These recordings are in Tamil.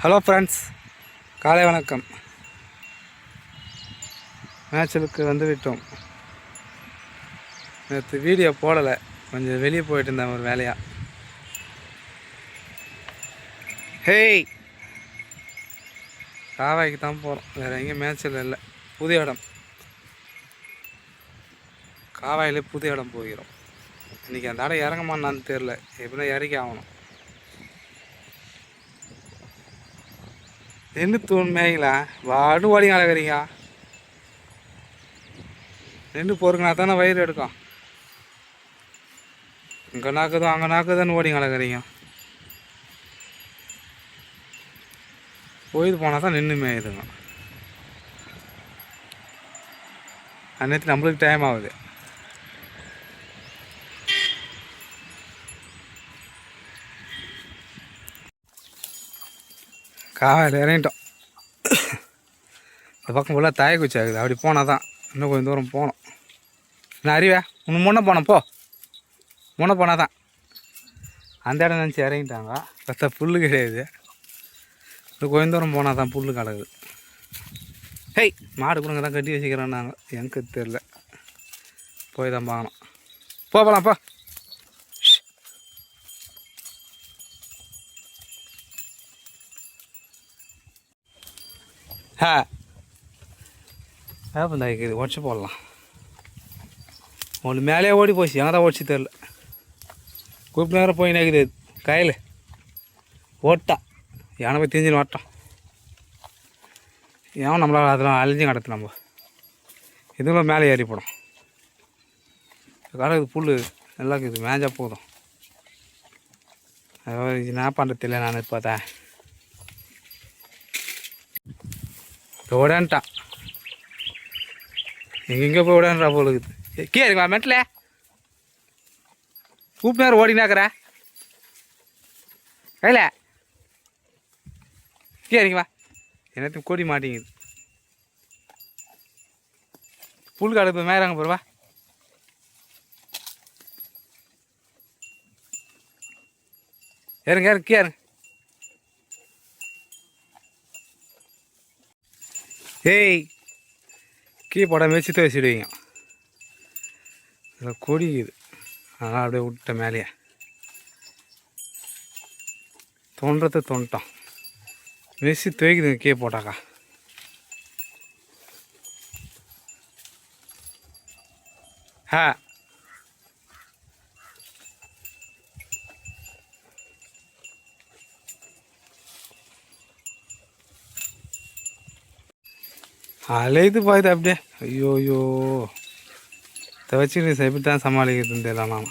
ஹலோ ஃப்ரெண்ட்ஸ், காலை வணக்கம். மேட்சுக்கு வந்து விட்டோம். நேற்று வீடியோ போடலை, கொஞ்சம் வெளியே போயிட்டு இருந்தேன் ஒரு வேலையாக. ஹேய், காவாய்க்கு தான் போகிறோம், வேறு எங்கேயும் மேட்சில் இல்லை. புது இடம், காவாயிலே புது இடம் போகிறோம். இன்றைக்கி அந்த இடம் இறங்கமான்னு தெரில, எப்படின்னா இறக்கி ஆகணும். என்ன தூண்மைங்களா வாடு ஓடி கலக்குறீங்க? நின்று பொறுக்கினா தானே வயிறு எடுக்கும். இங்கே நாக்குதோ அங்கே நாக்குதான்னு ஓடி கலக்குறீங்க. போயிது போனால் தான் நின்று மேயுதுங்க. அன்னைக்கு நம்மளுக்கு டைம் ஆகுது. காலையில் இறங்கிட்டோம். இந்த பக்கம் ஃபுல்லாக தாய குச்சி ஆகுது. அப்படி போனால் தான் இன்னும் கொஞ்சம் தூரம் போகணும். நான் அறிவே இன்னும் முன்னே போனேன், முன்னே போனால் தான் அந்த இடம் நினச்சி இறங்கிட்டாங்க. பார்த்தா புல் கிடையாது. இன்னும் கொஞ்சம் தூரம் போனால் தான் புல் கிடக்குது. ஹேய், மாடு கொடுங்க தான் கட்டி வச்சுக்கிறோம். நாங்கள் எனக்கு தெரில, போய் தான் பார்க்கணும். போகலாம்ப்பா. வேப்பந்தாய்க்கு உடச்சி போடலாம். ஒன்று மேலே ஓடி போச்சு, எங்கே தான் ஓடிச்சு தெரில. கூப்பிட்டு நேரம் போய் நினைக்குது கையில் ஓட்டா யானை போய் தெரிஞ்சுன்னு ஓட்டம். ஏன் நம்மளால் அதெல்லாம் அழிஞ்சும் கிடத்து. நம்ம இதுவும் மேலே ஏறி போடும். கிடக்குது புல் நல்லா இருக்குது, மேஞ்சா போதும். அதாவது என்ன பண்ணுறது இல்லை. நான் பார்த்தேன் ஓடான்ட்டான். எங்கெங்கே போய் ஓடான்றா போல இருக்குது. கேருங்களா மெட்டில் கூப்பிட்டு நேரம் ஓடினாக்குற கையில் கேரிங்கவா. என்னத்தையும் கொடி மாட்டேங்குது. புல் காடு இப்போ மேறாங்க போடுவா. ஏறுங்க ஏறுங்க கேருங்க. ஏய், கீ போட வச்சுட்டு வச்சுடுவீங்க. இதில் கொடிக்குது, அதனால் அப்படியே விட்ட மேலேயே தோன்றதை தோண்டோம். மெஸ்ஸி துவைக்குதுங்க கீ போட்டாக்கா. அலையுது பாயுது அப்படியே. ஐயோ ஐயோ, இதை வச்சு எப்படி தான் சமாளிக்கிறதுன்னு தெரியல. நான்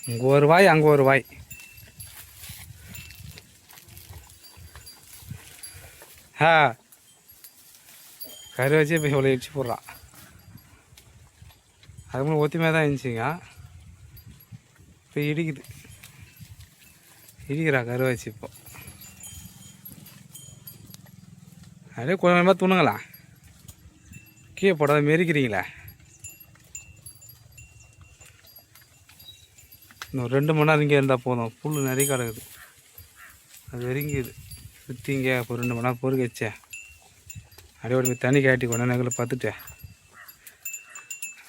இங்கே ஒரு வாய் அங்கே ஒரு வாய். கறி வச்சு இப்போ இவ்வளோ இடிச்சு போடுறான். அதுக்கு ஒத்திமையாக தான் இருந்துச்சுங்க, இப்போ இடிக்கிறா கறி வச்சு. இப்போ அப்படியே கொஞ்சமாக துணுங்களா, கீழே போடாத மெரிக்கிறீங்களே. இன்னும் 2 மணி நேரம் இங்கே இருந்தால் போதும். புல் நிறைய கிடக்குது, அது வெறிங்குது. சுற்றி இங்கே இப்போ 2 மணி நேரம் பொறுக்க வச்சேன். அப்படியே போய் தண்ணி காட்டி கொண்டு நகலில் பார்த்துட்டேன்.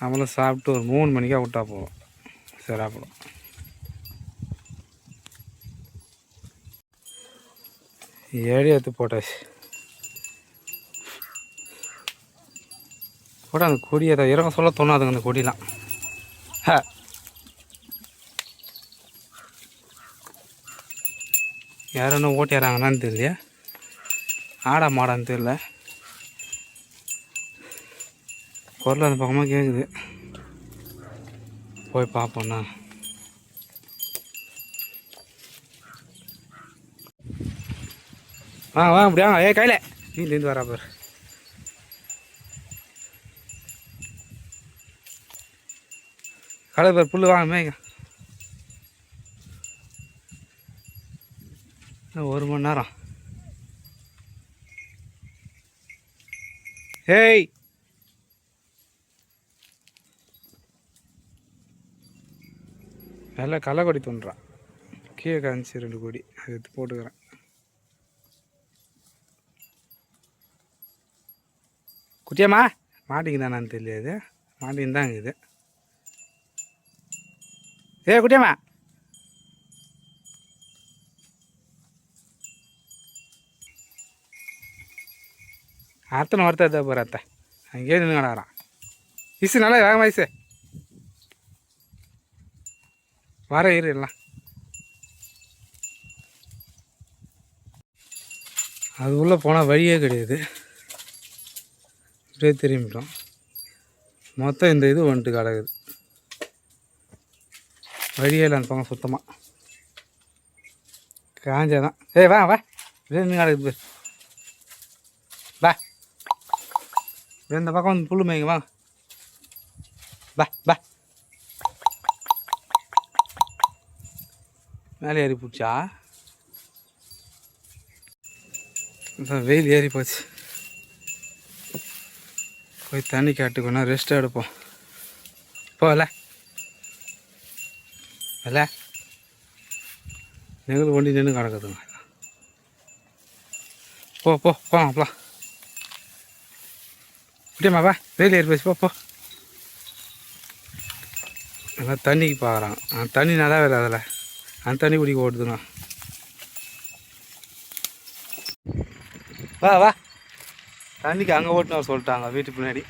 நம்மளும் சாப்பிட்டு ஒரு 3 மணிக்காக விட்டா போதும். சராப்படும். ஏடி எடுத்து போட்டாச்சு. கூட அந்த கொடியை தான் இறங்க சொல்ல தோணாதுங்க. அந்த கொடியெலாம் யாரும் இன்னும் ஓட்டிடுறாங்கன்னு தெரியலையா, ஆடா மாடான்னு தெரியல. குரல் அந்த பக்கமாக கேட்குது, போய் பார்ப்போண்ணா. வாங்க அப்படியா. கையில் நீலேருந்து வரா பேர். கடை பேர் புல் வாங்க மேய்ங்க. 1 மணி நேரம். ஏய், நல்லா களைக்கொடி தோன்றான். கீழே காமிச்சு 2 கொடி அது எடுத்து போட்டுக்கிறேன். குட்டியம்மா மாட்டிக்குதானான்னு தெரியாது. மாட்டின்னு தாங்க இது. ஏ குட்டியம்மா, அத்தனை வருத்தத்தை போகிற அத்தை அங்கேயே நின்று கிடக்குறான். இசு நல்லா வேகமாக இசு வர இரு எல்லாம். அது உள்ளே போனால் வழியே கிடையாது. அப்படியே திரும்பிட்டோம். மொத்தம் இந்த இது வந்துட்டு கிடக்குது. வழியே இல்லை அந்த பக்கம் சுத்தமாக காஞ்சாதான். ஏய் வா வா, இப்படியே நின்று கிடக்குது பேர். வா, இந்த பக்கம் வந்து புல் மேய்ங்க வாங்க. பா பா, மேலே ஏறி பிடிச்சா வெயில் ஏறி போச்சு. போய் தண்ணி காட்டுக்கணும், ரெஸ்ட் எடுப்போம். போகல இல்லை நெகிழ் ஒண்டி நின்று கிடக்குதுங்க. போ போ போலாம் அப்பலாம். இப்படியம்மா வா, வெயில் ஏறி போச்சு. போ நல்லா தண்ணிக்கு பார்க்குறான். தண்ணி நல்லா வேறு அதில் அந்த தண்ணி குடிக்க ஓட்டுதுங்க. வா வா, தண்ணிக்கு அங்கே ஓட்டுன்னு அவர் சொல்லிட்டாங்க வீட்டுக்கு பின்னாடி.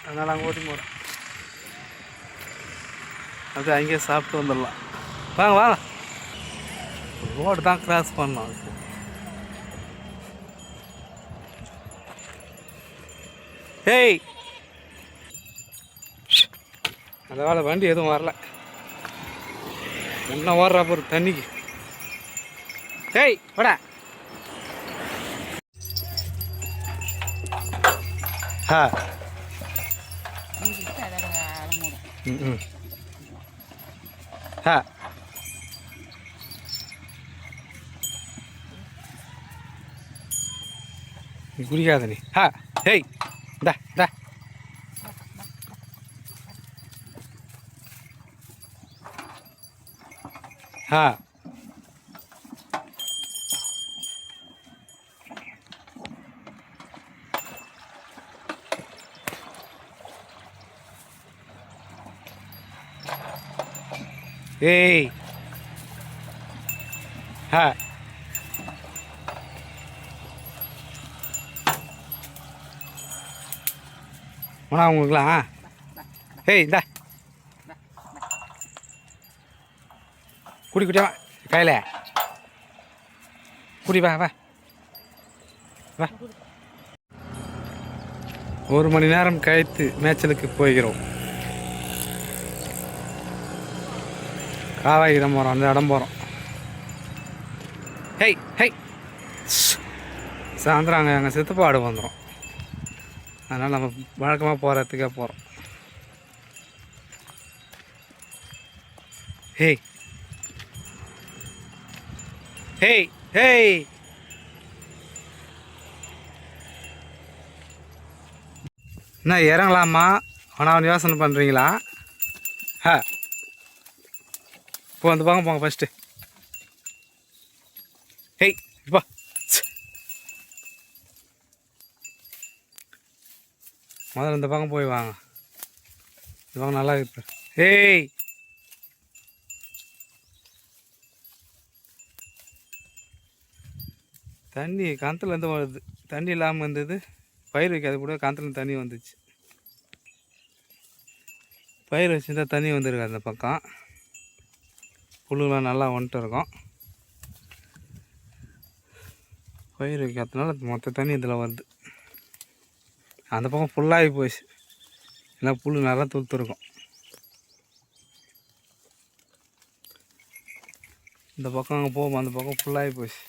அதனால் அங்கே ஓட்டி போகிறேன். அப்படியே அங்கேயே சாப்பிட்டு வந்துடலாம். வாங்க வாங்க, ரோடு தான் கிராஸ் பண்ணோம். ஏய் அந்த வேலை வண்டி எதுவும் வரல. என்ன ஓடுறா போகிற தண்ணிக்கு. ஏய் வாடா. ஹா ம் ஹா நீ குடிக்காத நீ. ஹா ஹேய் டா டா. ஹா ஏய் ஹா உனா உங்களுக்குலாம். ஏய் இந்தா குடி குட்டியா கையில் குடி. வா வா வா. 1 மணி நேரம் கழித்து மேய்ச்சலுக்கு போகிறோம். காவாய் இடம் போகிறோம், அந்த இடம் போகிறோம். ஹெய் ஹெய் சாயந்தரம் அங்கே சித்துப்பாடு வந்துடும். அதனால் நம்ம வழக்கமாக போகிறதுக்கே போகிறோம். ஹேய் ஹேய் ஹேய் என்ன இறங்கலாமா ஆனால் யோசனை பண்ணுறீங்களா? ஹா இப்போ வந்து போங்க போங்க ஃபஸ்ட்டு. ஹேய் இப்போ முதல்ல இந்த பக்கம் போய் வாங்க. இந்த பக்கம் நல்லா இருக்கு. ஏய் தண்ணி கிணத்துலேருந்து வருது. தண்ணி இல்லாமல் இருந்தது. பயிர் வைக்காது கூட கிணத்துலேருந்து தண்ணி வந்துச்சு. பயிர் வச்சுருந்தா தண்ணி வந்துருக்கு. அந்த பக்கம் புல்லுலாம் நல்லா வந்துட்டு இருக்கும். பயிர் வைக்காததுனால மொத்த தண்ணி இதில் வருது. அந்த பக்கம் ஃபுல்லாகி போச்சு. ஏன்னா புல் நல்லா துளுத்துருக்கும். இந்த பக்கம் அங்கே போகும், அந்த பக்கம் ஃபுல்லாகி போச்சு.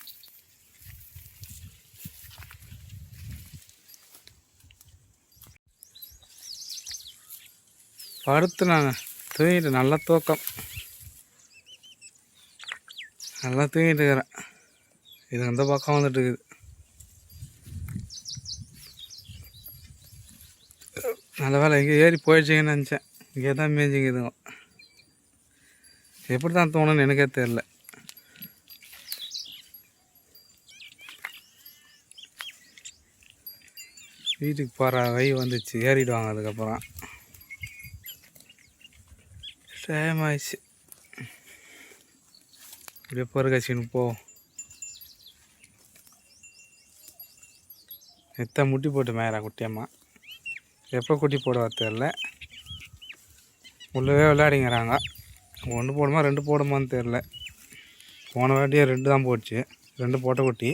படுத்து நான் தூங்கிட்டு நல்லா தூக்கம். நல்லா தூங்கிட்டு இருக்கிறேன். இது அந்த பக்கம் வந்துட்டு இருக்குது. நல்ல வேலை இங்கே ஏறி போயிடுச்சிங்கன்னு நினச்சேன். இங்கே தான் மேய்ஞ்சிங்க இதுங்க. எப்படி தான் தோணுன்னு எனக்கே தெரில. வீட்டுக்கு போகிற வழி வந்துச்சு, ஏறிடுவாங்க. அதுக்கப்புறம் டைம் ஆயிடுச்சு. இப்படியே பொறுக்கச்சின்னு போ. எத்தனை முட்டி போட்டு மேயறா குட்டியம்மா. எப்போ குட்டி போடுவா தெரில. உள்ளவே விளையாடிங்கிறாங்க. ஒன்று போடுமா 2 போடுமான்னு தெரில. போன வாட்டியே 2 தான் போச்சு, 2 போட்ட குட்டி.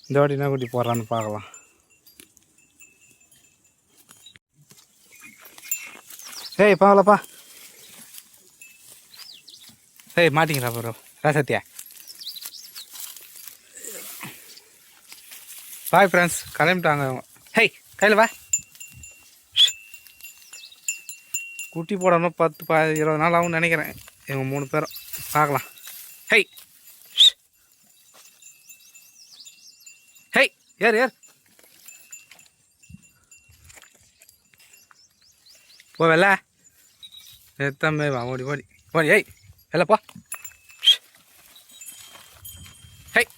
இந்த வாட்டி என்ன குட்டி போடுறான்னு பார்க்கலாம். ஏய் பாங்களப்பா. ஏய் மாட்டிங்களா ப்ரோ ராசத்தியா. பாய் ஃப்ரெண்ட்ஸ், கிளம்பிட்டாங்க அவங்க. ஹேய் கையில் வா. குட்டி போடணும் 10-20 நாள் ஆகும்னு நினைக்கிறேன். இவங்க 3 பேரும் பார்க்கலாம். ஹேய் ஹேய் ஏர் ஏர் போ வெள்ள. எத்தமே வா, ஓடி ஓடி ஓடி. ஏய் வெள்ள போ. ஹேய்